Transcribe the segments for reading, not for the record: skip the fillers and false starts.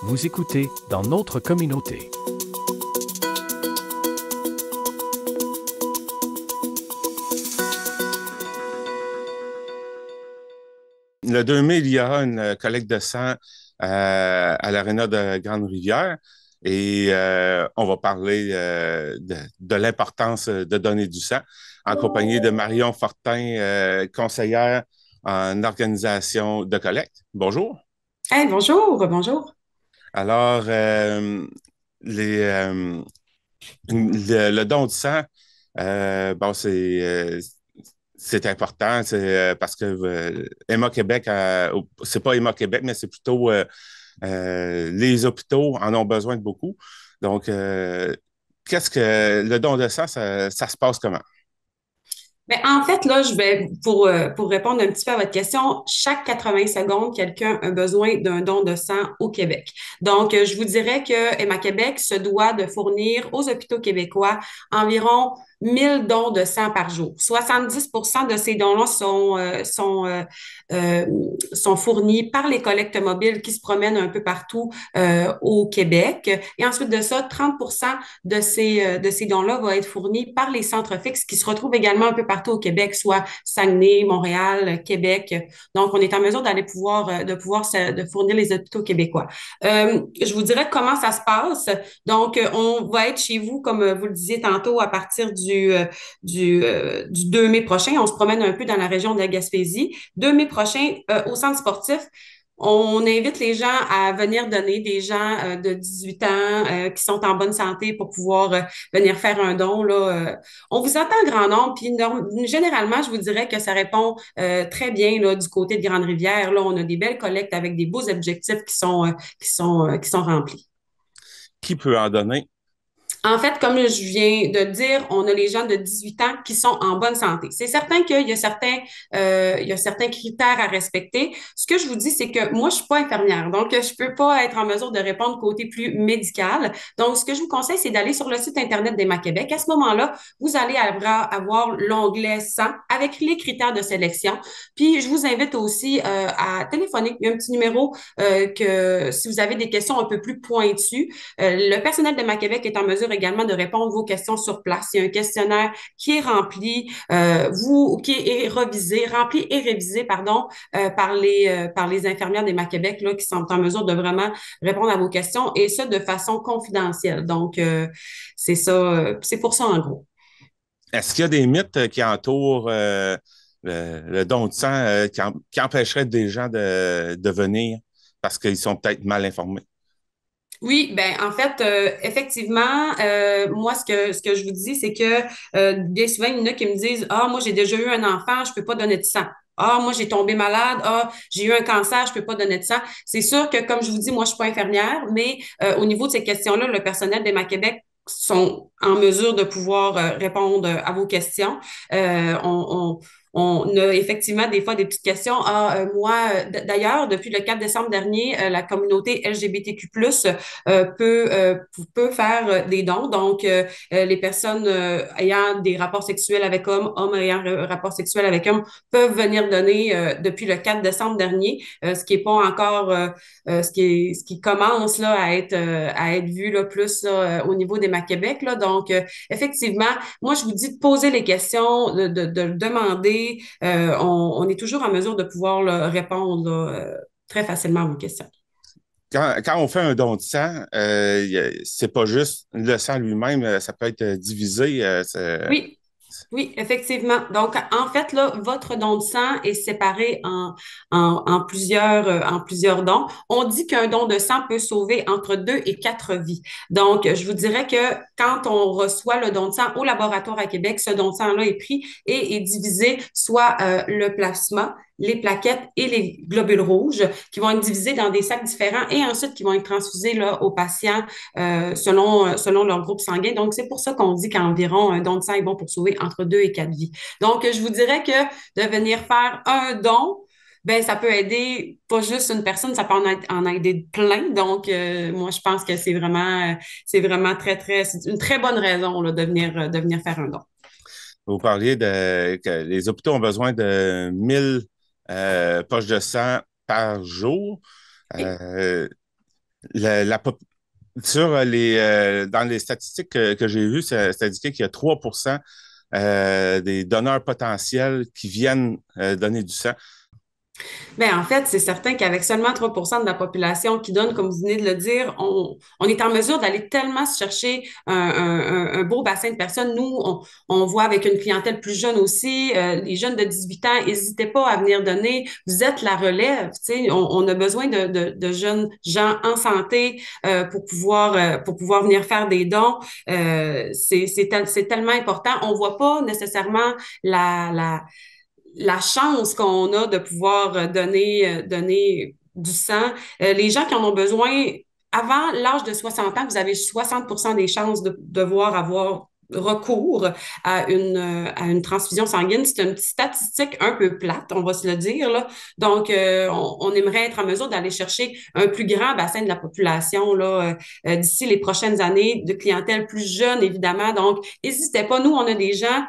Vous écoutez dans notre communauté. Le 2 mai, il y aura une collecte de sang à l'Aréna de Grande-Rivière et on va parler de l'importance de donner du sang en compagnie de Marion Fortin, conseillère en organisation de collecte. Bonjour. Hey, bonjour, bonjour. Alors, les, euh, le don de sang, bon, c'est important, c'est parce que Emma Québec, c'est pas Emma Québec, mais c'est plutôt les hôpitaux en ont besoin de beaucoup. Donc, qu'est-ce que le don de sang, ça se passe comment? Mais en fait, là, je vais, pour répondre un petit peu à votre question, chaque 80 secondes, quelqu'un a besoin d'un don de sang au Québec. Donc, je vous dirais que Emma Québec se doit de fournir aux hôpitaux québécois environ 1000 dons de sang par jour. 70% de ces dons-là euh, sont fournis par les collectes mobiles qui se promènent un peu partout au Québec. Et ensuite de ça, 30% de ces dons-là vont être fournis par les centres fixes qui se retrouvent également un peu partout au Québec, soit Saguenay, Montréal, Québec. Donc, on est en mesure de fournir les hôpitaux québécois. Je vous dirais comment ça se passe. Donc, on va être chez vous, comme vous le disiez tantôt, à partir du 2 mai prochain. On se promène un peu dans la région de la Gaspésie. 2 mai prochain, au centre sportif, on invite les gens à venir donner, des gens de 18 ans qui sont en bonne santé pour pouvoir venir faire un don. Là, on vous attend en grand nombre, puis généralement, je vous dirais que ça répond très bien là, du côté de Grande-Rivière. Là, on a des belles collectes avec des beaux objectifs qui sont remplis. Qui peut en donner? En fait, comme je viens de dire, on a les gens de 18 ans qui sont en bonne santé. C'est certain il y a certains critères à respecter. Ce que je vous dis, c'est que moi, je suis pas infirmière, donc je peux pas être en mesure de répondre côté plus médical. Donc, ce que je vous conseille, c'est d'aller sur le site Internet d'Emma Québec. À ce moment-là, vous allez avoir l'onglet 100 avec les critères de sélection. Puis, je vous invite aussi à téléphoner. Il y a un petit numéro que si vous avez des questions un peu plus pointues, le personnel de Québec est en mesure également de répondre à vos questions sur place. Il y a un questionnaire qui est rempli, qui est rempli et révisé, pardon, par les infirmières des Québec là, qui sont en mesure de vraiment répondre à vos questions et ça de façon confidentielle. Donc, c'est ça, c'est pour ça en gros. Est-ce qu'il y a des mythes qui entourent le don de sang qui empêcheraient des gens de venir parce qu'ils sont peut-être mal informés? Oui, ben en fait, effectivement, moi ce que je vous dis, c'est que bien souvent il y en a qui me disent ah moi j'ai déjà eu un enfant, je peux pas donner de sang. Ah moi j'ai tombé malade, ah j'ai eu un cancer, je peux pas donner de sang. C'est sûr que comme je vous dis, moi je suis pas infirmière, mais au niveau de ces questions-là, le personnel d'Emma Québec sont en mesure de pouvoir répondre à vos questions. Euh, on, on a effectivement des fois des petites questions. Ah, d'ailleurs, depuis le 4 décembre dernier, la communauté LGBTQ+, peut faire des dons. Donc, les personnes ayant des rapports sexuels avec hommes ayant un rapport sexuel avec hommes, peuvent venir donner depuis le 4 décembre dernier, ce qui est pas encore, ce qui commence là à être vu là plus là, au niveau des Québec là. Donc, effectivement, moi je vous dis de poser les questions, de le demander. On est toujours en mesure de pouvoir là, répondre là, très facilement à vos questions. Quand on fait un don de sang, c'est pas juste le sang lui-même, ça peut être divisé. Oui. Oui, effectivement. Donc, en fait, là, votre don de sang est séparé en plusieurs dons. On dit qu'un don de sang peut sauver entre 2 et 4 vies. Donc, je vous dirais que quand on reçoit le don de sang au laboratoire à Québec, ce don de sang-là est pris et est divisé, soit le plasma, les plaquettes et les globules rouges qui vont être divisés dans des sacs différents et ensuite qui vont être transfusés là, aux patients selon leur groupe sanguin. Donc, c'est pour ça qu'on dit qu'environ un don de sang est bon pour sauver entre 2 et 4 vies. Donc, je vous dirais que de venir faire un don, ben, ça peut aider pas juste une personne, ça peut en aider plein. Donc, moi, je pense que c'est vraiment c'est une très bonne raison là, de venir faire un don. Vous parliez que les hôpitaux ont besoin de 1000 poches de sang par jour. Et Euh, Sur dans les statistiques que j'ai vues, c'est indiqué qu'il y a 3% des donneurs potentiels qui viennent donner du sang. Ben, en fait, c'est certain qu'avec seulement 3% de la population qui donne, comme vous venez de le dire, on est en mesure d'aller tellement se chercher un beau bassin de personnes. Nous, on voit avec une clientèle plus jeune aussi, les jeunes de 18 ans, n'hésitez pas à venir donner. Vous êtes la relève, tu sais, on a besoin de jeunes gens en santé pour pouvoir venir faire des dons. C'est tellement important. On voit pas nécessairement la chance qu'on a de pouvoir donner du sang. Les gens qui en ont besoin, avant l'âge de 60 ans, vous avez 60% des chances de devoir avoir recours à une transfusion sanguine. C'est une petite statistique un peu plate, on va se le dire, là. Donc, on aimerait être en mesure d'aller chercher un plus grand bassin de la population là, d'ici les prochaines années, de clientèle plus jeune, évidemment. Donc, n'hésitez pas. Nous, on a des gens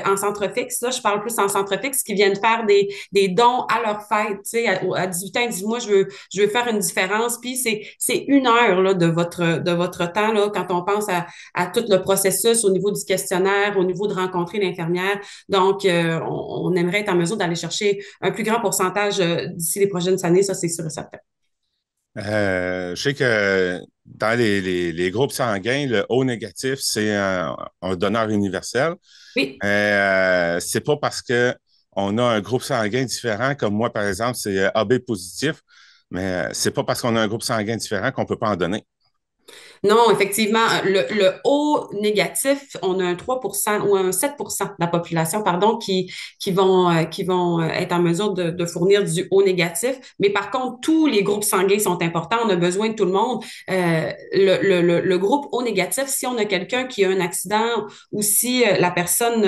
en centre fixe. Là, je parle plus en centre fixe qui viennent faire des dons à leur fête. Tu sais, à 18 ans, ils disent, moi, je veux faire une différence. Puis c'est 1 heure là, de votre temps là, quand on pense à tout le processus au niveau du questionnaire, au niveau de rencontrer l'infirmière. Donc, on aimerait être en mesure d'aller chercher un plus grand pourcentage d'ici les prochaines années. Ça, c'est sûr et certain. Je sais que dans les groupes sanguins, le O négatif, c'est un donneur universel. Oui. C'est pas parce que on a un groupe sanguin différent, comme moi, par exemple, c'est AB positif, mais c'est pas parce qu'on a un groupe sanguin différent qu'on peut pas en donner. Non, effectivement, le haut négatif, on a un 3% ou un 7% de la population, pardon, qui vont être en mesure de fournir du haut négatif. Mais par contre, tous les groupes sanguins sont importants. On a besoin de tout le monde. Le groupe haut négatif, si on a quelqu'un qui a un accident ou si la personne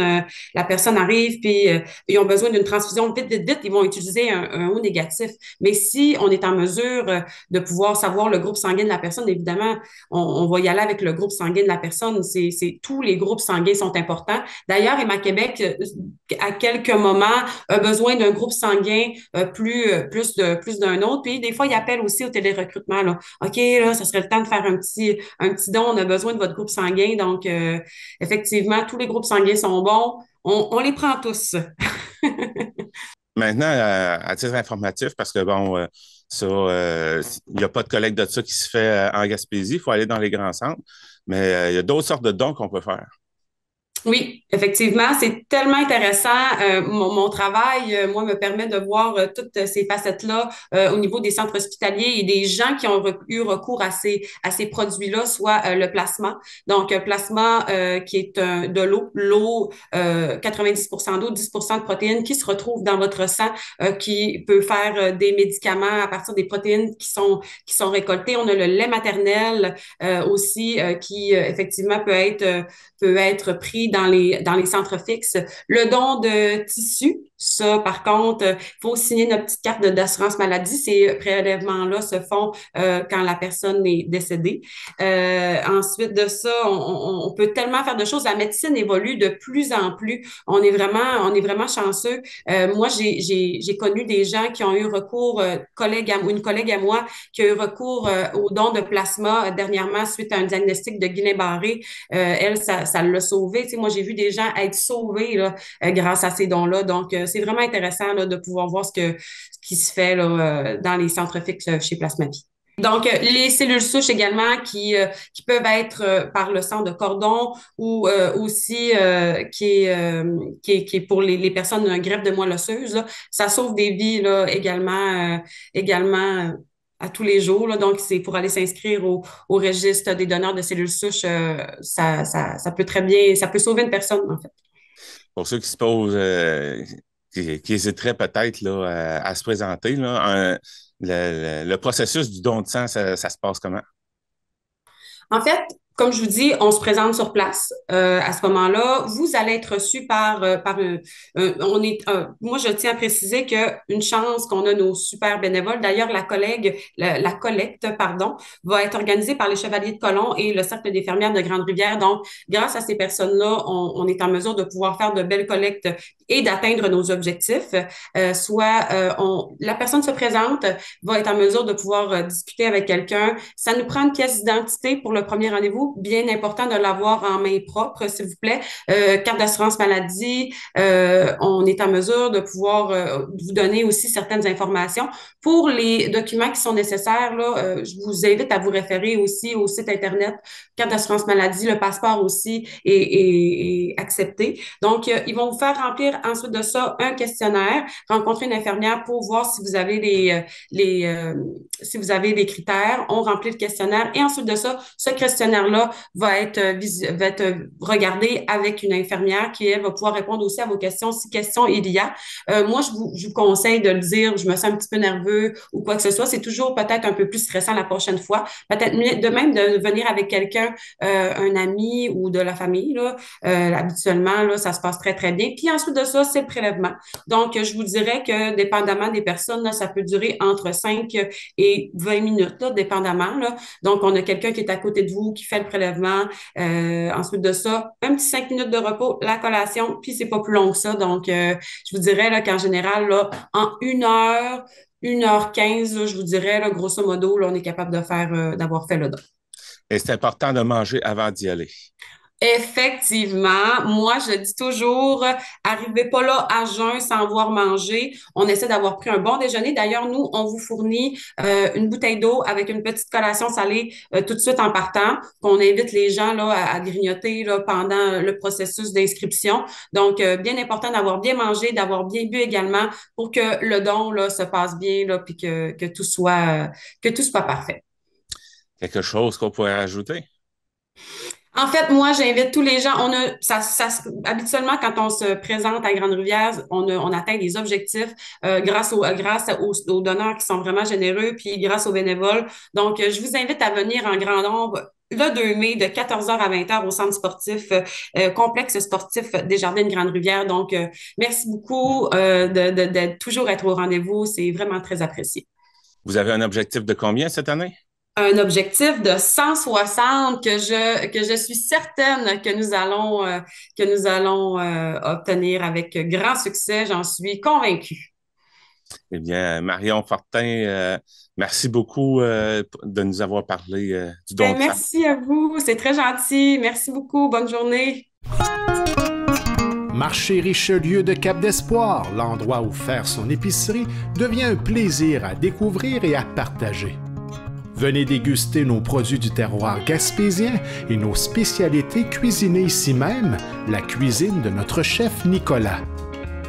arrive puis ils ont besoin d'une transfusion vite, vite, vite, ils vont utiliser un haut négatif. Mais si on est en mesure de pouvoir savoir le groupe sanguin de la personne, évidemment, on va y aller avec le groupe sanguin de la personne. Tous les groupes sanguins sont importants. D'ailleurs, Emma Québec, à quelques moments, a besoin d'un groupe sanguin plus d'un autre. Puis des fois, il appelle aussi au télérecrutement. Là. OK, là, ça serait le temps de faire un petit don. On a besoin de votre groupe sanguin. Donc, effectivement, tous les groupes sanguins sont bons. On les prend tous. Maintenant, à titre informatif, parce que bon, il n'y a pas de collecte de ça qui se fait en Gaspésie, il faut aller dans les grands centres, mais il y a d'autres sortes de dons qu'on peut faire. Oui, effectivement, c'est tellement intéressant. Mon travail, moi, me permet de voir toutes ces facettes-là au niveau des centres hospitaliers et des gens qui ont eu recours à ces produits-là, soit le plasma. Donc, un plasma qui est de l'eau, 90% d'eau, 10% de protéines qui se retrouvent dans votre sang, qui peut faire des médicaments à partir des protéines qui sont récoltées. On a le lait maternel aussi qui, effectivement, peut être pris dans les centres fixes. Le don de tissu, ça, par contre, il faut signer notre petite carte d'assurance maladie. Ces prélèvements-là se font quand la personne est décédée. Ensuite de ça, on peut tellement faire de choses. La médecine évolue de plus en plus. On est vraiment chanceux. Moi, j'ai connu des gens qui ont eu recours, une collègue à moi, qui a eu recours au don de plasma dernièrement suite à un diagnostic de Guillain-Barré. Elle, ça l'a sauvée. Tu sais, moi, j'ai vu des gens être sauvés là, grâce à ces dons-là. Donc, c'est vraiment intéressant là, de pouvoir voir ce qui se fait là, dans les centres fixes chez Plasmavie. Donc, les cellules souches également qui peuvent être par le sang de cordon ou aussi qui est pour les personnes greffe de moelle osseuse. Là. Ça sauve des vies là, également à tous les jours. Là. Donc, c'est pour aller s'inscrire au registre des donneurs de cellules souches. Ça peut très bien, ça peut sauver une personne, en fait. Pour ceux qui se posent, qui hésiteraient peut-être là, à se présenter, là, le processus du don de sang, ça se passe comment? En fait, Comme je vous dis, on se présente sur place. À ce moment-là, vous allez être reçu moi, je tiens à préciser que une chance qu'on a nos super bénévoles. D'ailleurs, la collecte, pardon, va être organisée par les Chevaliers de Colomb et le Cercle des fermières de Grande-Rivière. Donc, grâce à ces personnes-là, on est en mesure de pouvoir faire de belles collectes et d'atteindre nos objectifs. La personne se présente, va être en mesure de pouvoir discuter avec quelqu'un. Ça nous prend une pièce d'identité pour le premier rendez-vous. Bien important de l'avoir en main propre, s'il vous plaît. Carte d'assurance maladie. On est en mesure de pouvoir vous donner aussi certaines informations. Pour les documents qui sont nécessaires, là, je vous invite à vous référer aussi au site Internet. Carte d'assurance maladie, le passeport aussi est accepté. Donc, ils vont vous faire remplir ensuite de ça un questionnaire, rencontrer une infirmière pour voir si vous avez si vous avez les critères. On remplit le questionnaire et ensuite de ça, ce questionnaire-là va être regardé avec une infirmière qui, elle, va pouvoir répondre aussi à vos questions si questions il y a. Moi, je vous conseille de le dire, je me sens un petit peu nerveux ou quoi que ce soit. C'est toujours peut-être un peu plus stressant la prochaine fois. Peut-être de même de venir avec quelqu'un, un ami ou de la famille, là. Habituellement, là, ça se passe très, très bien. Puis ensuite de ça, c'est le prélèvement. Donc, je vous dirais que dépendamment des personnes, là, ça peut durer entre 5 et 20 minutes, là, dépendamment. Là. Donc, on a quelqu'un qui est à côté de vous, qui fait le prélèvement. Ensuite de ça, un petit 5 minutes de repos, la collation, puis c'est pas plus long que ça. Donc, je vous dirais là, qu'en général, là, en 1h15, là, je vous dirais, là, grosso modo, là, on est capable d'avoir fait le don. Et c'est important de manger avant d'y aller. Effectivement, moi je dis toujours, arrivez pas là à jeun sans avoir mangé. On essaie d'avoir pris un bon déjeuner. D'ailleurs, nous, on vous fournit une bouteille d'eau avec une petite collation salée tout de suite en partant, qu'on invite les gens là à grignoter là, pendant le processus d'inscription. Donc, bien important d'avoir bien mangé, d'avoir bien bu également pour que le don là se passe bien là, puis que tout soit parfait. Quelque chose qu'on pourrait ajouter? En fait, moi, j'invite tous les gens. Habituellement, quand on se présente à Grande-Rivière, on atteint des objectifs grâce aux donneurs qui sont vraiment généreux, puis grâce aux bénévoles. Donc, je vous invite à venir en grand nombre le 2 mai de 14h à 20h au centre sportif, complexe sportif Desjardins de Grande-Rivière. Donc, merci beaucoup d'être toujours être au rendez-vous. C'est vraiment très apprécié. Vous avez un objectif de combien cette année? Un objectif de 160 que je suis certaine que nous allons obtenir avec grand succès. J'en suis convaincue. Eh bien, Marion Fortin, merci beaucoup de nous avoir parlé du don de sang. Merci à vous, c'est très gentil. Merci beaucoup, bonne journée. Marché Richelieu de Cap-d'Espoir, l'endroit où faire son épicerie devient un plaisir à découvrir et à partager. Venez déguster nos produits du terroir gaspésien et nos spécialités cuisinées ici même, la cuisine de notre chef Nicolas.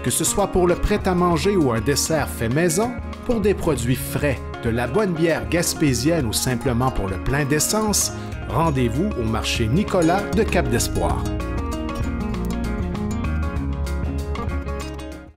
Que ce soit pour le prêt-à-manger ou un dessert fait maison, pour des produits frais, de la bonne bière gaspésienne ou simplement pour le plein d'essence, rendez-vous au marché Nicolas de Cap-d'Espoir.